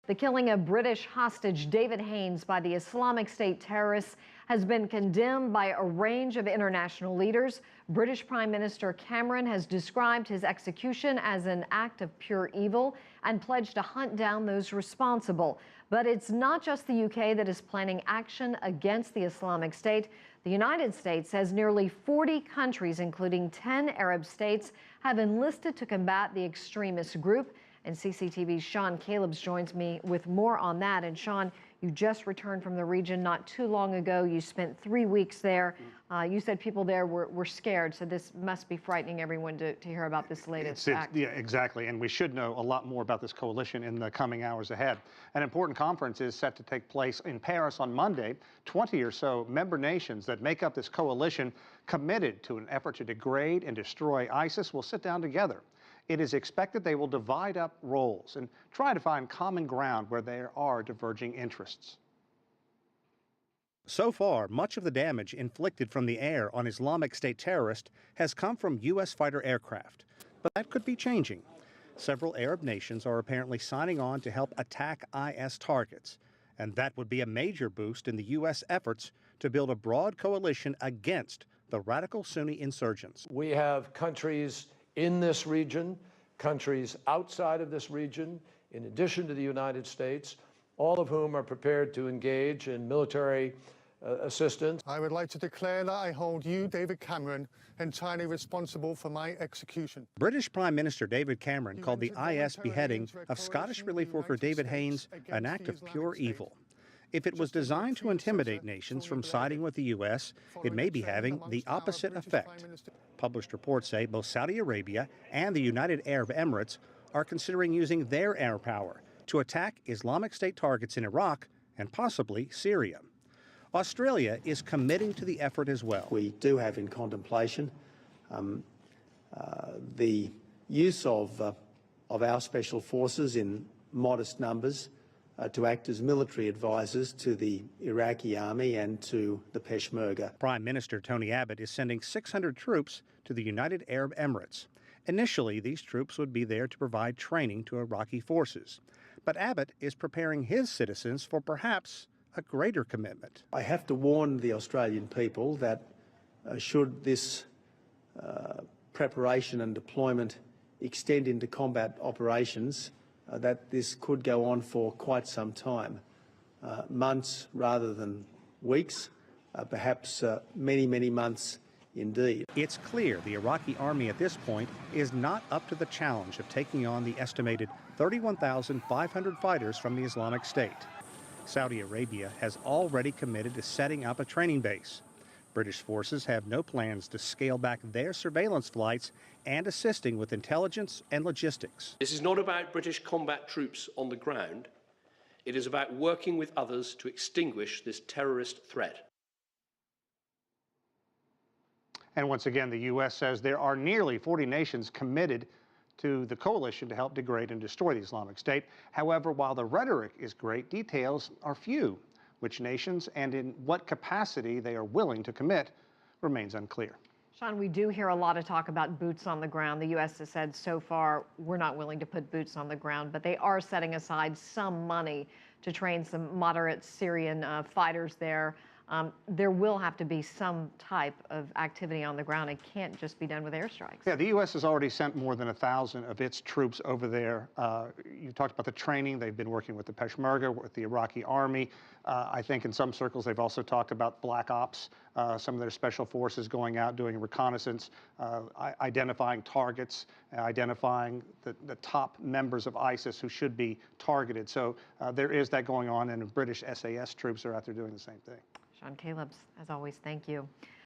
The killing of British hostage David Haines by the Islamic State terrorists has been condemned by a range of international leaders. British Prime Minister Cameron has described his execution as an act of pure evil and pledged to hunt down those responsible. But it's not just the UK that is planning action against the Islamic State. The United States says nearly 40 countries, including 10 Arab states, have enlisted to combat the extremist group. And CCTV's Sean Callebs joins me with more on that. And Sean, you just returned from the region not too long ago. You spent 3 weeks there. You said people there were scared, so this must be frightening everyone to hear about this latest act. Yeah, exactly. And we should know a lot more about this coalition in the coming hours ahead. An important conference is set to take place in Paris on Monday. 20 or so member nations that make up this coalition committed to an effort to degrade and destroy ISIS will sit down together. It is expected they will divide up roles and try to find common ground where there are diverging interests. So far, much of the damage inflicted from the air on Islamic State terrorists has come from U.S. fighter aircraft. But that could be changing. Several Arab nations are apparently signing on to help attack IS targets. And that would be a major boost in the U.S. efforts to build a broad coalition against the radical Sunni insurgents. We have countries in this region, countries outside of this region, in addition to the United States, all of whom are prepared to engage in military assistance. I would like to declare that I hold you, David Cameron, entirely responsible for my execution. British Prime Minister David Cameron called the IS beheading of Scottish relief worker David Haines an act of pure evil. If it was designed to intimidate nations from siding with the U.S., it may be having the opposite effect. Published reports say both Saudi Arabia and the United Arab Emirates are considering using their air power to attack Islamic State targets in Iraq and possibly Syria. Australia is committing to the effort as well. We do have in contemplation the use of our special forces in modest numbers to act as military advisors to the Iraqi army and to the Peshmerga. Prime Minister Tony Abbott is sending 600 troops to the United Arab Emirates. Initially, these troops would be there to provide training to Iraqi forces. But Abbott is preparing his citizens for perhaps a greater commitment. I have to warn the Australian people that should this preparation and deployment extend into combat operations, that this could go on for quite some time, months rather than weeks, perhaps many, many months indeed. It's clear the Iraqi army at this point is not up to the challenge of taking on the estimated 31,500 fighters from the Islamic State. Saudi Arabia has already committed to setting up a training base. British forces have no plans to scale back their surveillance flights and assisting with intelligence and logistics. This is not about British combat troops on the ground. It is about working with others to extinguish this terrorist threat. And once again, the U.S. says there are nearly 40 nations committed to the coalition to help degrade and destroy the Islamic State. However, while the rhetoric is great, details are few. Which nations and in what capacity they are willing to commit remains unclear. Sean, we do hear a lot of talk about boots on the ground. The U.S. has said so far we're not willing to put boots on the ground, but they are setting aside some money to train some moderate Syrian fighters there. There will have to be some type of activity on the ground. It can't just be done with airstrikes. Yeah, the U.S. has already sent more than 1,000 of its troops over there. You talked about the training. They've been working with the Peshmerga, with the Iraqi army. I think in some circles they've also talked about black ops, some of their special forces going out doing reconnaissance, identifying targets, identifying the top members of ISIS who should be targeted. So there is that going on, and British SAS troops are out there doing the same thing. Sean Callebs, as always, thank you.